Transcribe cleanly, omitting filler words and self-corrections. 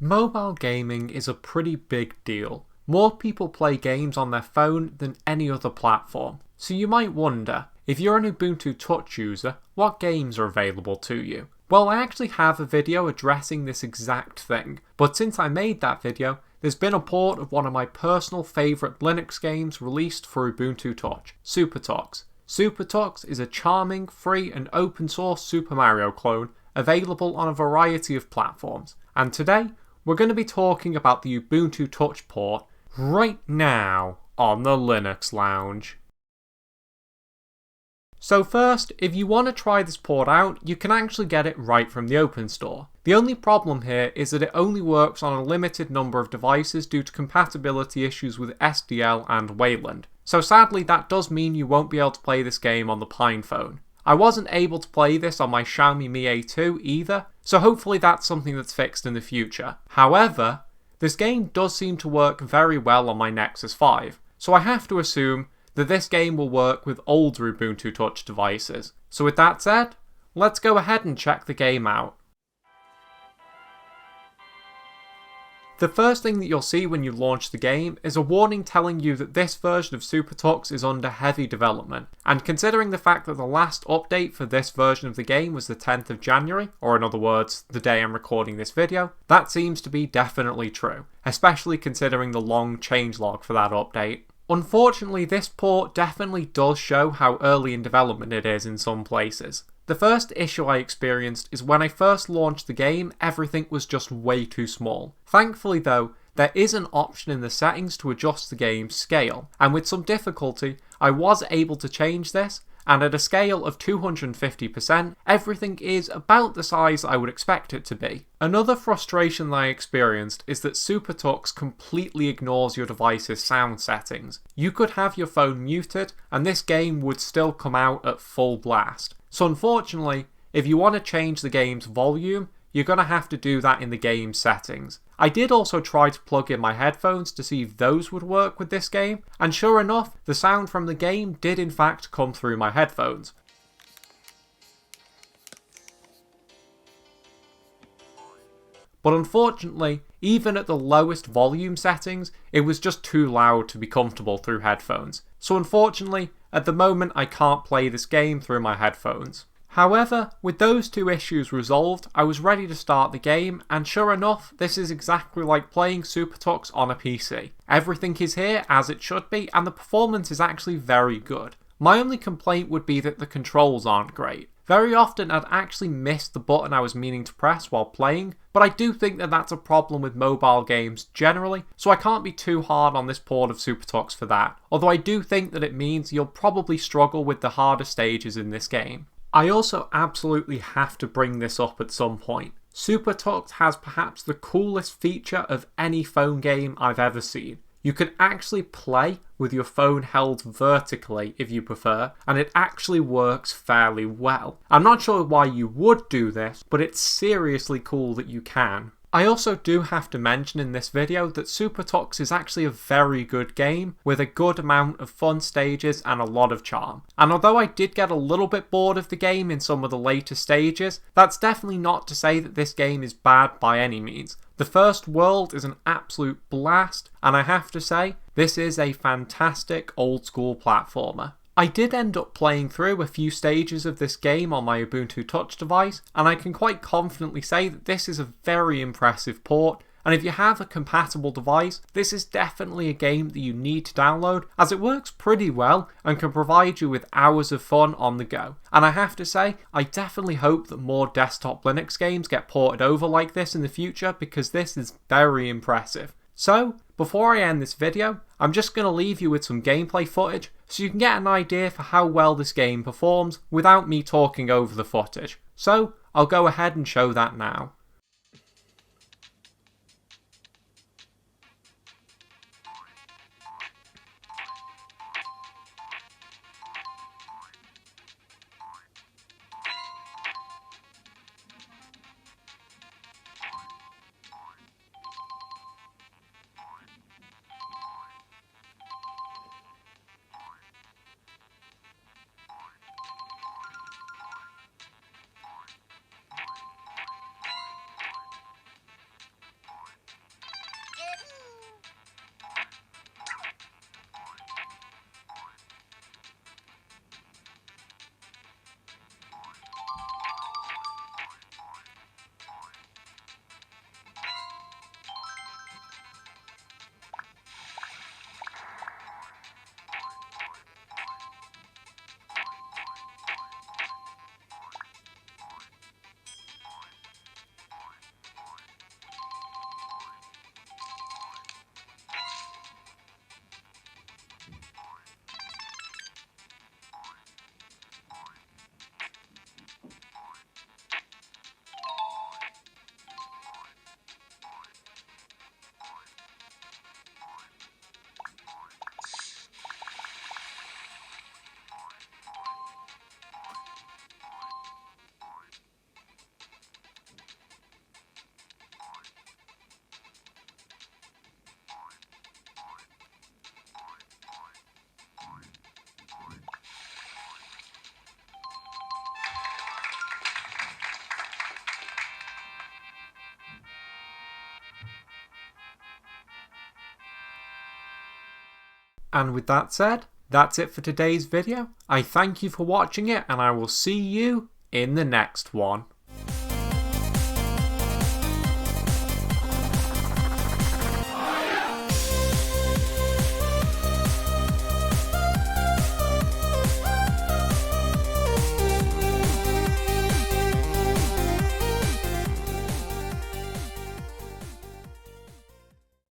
Mobile gaming is a pretty big deal. More people play games on their phone than any other platform. So you might wonder, if you're an Ubuntu Touch user, what games are available to you? Well, I actually have a video addressing this exact thing, but since I made that video, there's been a port of one of my personal favourite Linux games released for Ubuntu Touch, SuperTux. SuperTux is a charming, free and open source Super Mario clone available on a variety of platforms, and today we're going to be talking about the Ubuntu Touch port right now on the Linux Lounge. So first, if you want to try this port out, you can actually get it right from the Open Store. The only problem here is that it only works on a limited number of devices due to compatibility issues with SDL and Wayland. So sadly that does mean you won't be able to play this game on the PinePhone. I wasn't able to play this on my Xiaomi Mi A2 either, so hopefully that's something that's fixed in the future. However, this game does seem to work very well on my Nexus 5, so I have to assume that this game will work with older Ubuntu Touch devices. So with that said, let's go ahead and check the game out. The first thing that you'll see when you launch the game is a warning telling you that this version of SuperTux is under heavy development, and considering the fact that the last update for this version of the game was the 10th of January, or in other words, the day I'm recording this video, that seems to be definitely true, especially considering the long changelog for that update. Unfortunately, this port definitely does show how early in development it is in some places. The first issue I experienced is when I first launched the game, everything was just way too small. Thankfully though, there is an option in the settings to adjust the game's scale, and with some difficulty, I was able to change this, and at a scale of 250%, everything is about the size I would expect it to be. Another frustration that I experienced is that SuperTux completely ignores your device's sound settings. You could have your phone muted, and this game would still come out at full blast. So unfortunately, if you want to change the game's volume, you're going to have to do that in the game settings. I did also try to plug in my headphones to see if those would work with this game, and sure enough, the sound from the game did in fact come through my headphones. But unfortunately, even at the lowest volume settings, it was just too loud to be comfortable through headphones. So unfortunately, at the moment I can't play this game through my headphones. However, with those two issues resolved, I was ready to start the game, and sure enough, this is exactly like playing SuperTux on a PC. Everything is here as it should be, and the performance is actually very good. My only complaint would be that the controls aren't great. Very often I'd actually miss the button I was meaning to press while playing, but I do think that that's a problem with mobile games generally, so I can't be too hard on this port of SuperTux for that, although I do think that it means you'll probably struggle with the harder stages in this game. I also absolutely have to bring this up at some point. SuperTux has perhaps the coolest feature of any phone game I've ever seen. You can actually play with your phone held vertically if you prefer, and it actually works fairly well. I'm not sure why you would do this, but it's seriously cool that you can. I also do have to mention in this video that SuperTux is actually a very good game with a good amount of fun stages and a lot of charm. And although I did get a little bit bored of the game in some of the later stages, that's definitely not to say that this game is bad by any means. The first world is an absolute blast, and I have to say, this is a fantastic old school platformer. I did end up playing through a few stages of this game on my Ubuntu Touch device, and I can quite confidently say that this is a very impressive port, and if you have a compatible device, this is definitely a game that you need to download, as it works pretty well and can provide you with hours of fun on the go. And I have to say, I definitely hope that more desktop Linux games get ported over like this in the future, because this is very impressive. So, before I end this video, I'm just going to leave you with some gameplay footage so you can get an idea for how well this game performs without me talking over the footage. So, I'll go ahead and show that now. And with that said, that's it for today's video. I thank you for watching it, and I will see you in the next one.